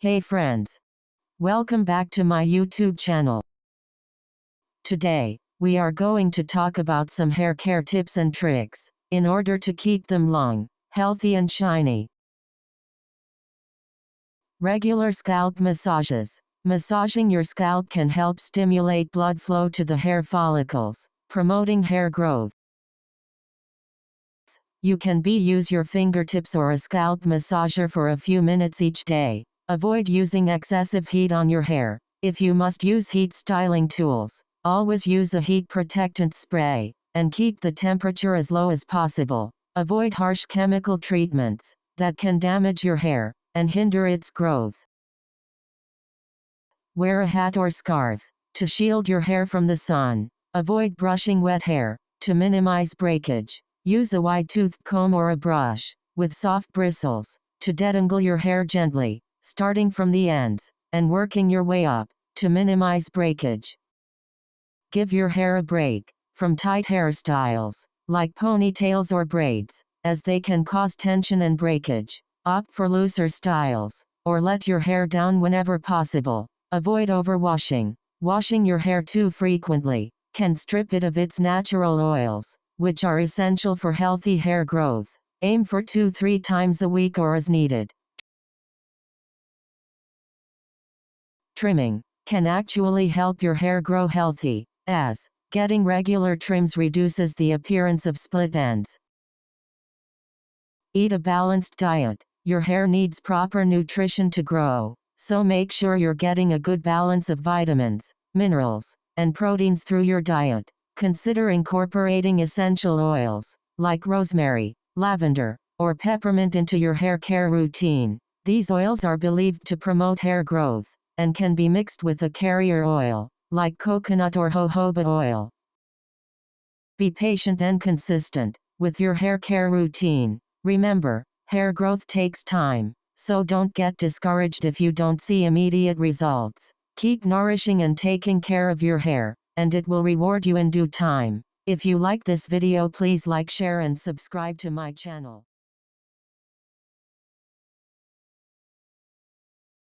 Hey friends! Welcome back to my YouTube channel. Today, we are going to talk about some hair care tips and tricks, in order to keep them long, healthy and shiny. Regular scalp massages. Massaging your scalp can help stimulate blood flow to the hair follicles, promoting hair growth. You can use your fingertips or a scalp massager for a few minutes each day. Avoid using excessive heat on your hair. If you must use heat styling tools, always use a heat protectant spray, and keep the temperature as low as possible. Avoid harsh chemical treatments that can damage your hair and hinder its growth. Wear a hat or scarf to shield your hair from the sun. Avoid brushing wet hair to minimize breakage. Use a wide-toothed comb or a brush with soft bristles to detangle your hair gently, starting from the ends and working your way up to minimize breakage. Give your hair a break from tight hairstyles, like ponytails or braids, as they can cause tension and breakage. Opt for looser styles, or let your hair down whenever possible. Avoid overwashing. Washing your hair too frequently can strip it of its natural oils, which are essential for healthy hair growth. Aim for 2-3 times a week or as needed. Trimming can actually help your hair grow healthy, as getting regular trims reduces the appearance of split ends. Eat a balanced diet. Your hair needs proper nutrition to grow, so make sure you're getting a good balance of vitamins, minerals, and proteins through your diet. Consider incorporating essential oils, like rosemary, lavender, or peppermint into your hair care routine. These oils are believed to promote hair growth, and can be mixed with a carrier oil, like coconut or jojoba oil. Be patient and consistent with your hair care routine. Remember, hair growth takes time, so don't get discouraged if you don't see immediate results. Keep nourishing and taking care of your hair, and it will reward you in due time. If you like this video, please like, share and subscribe to my channel.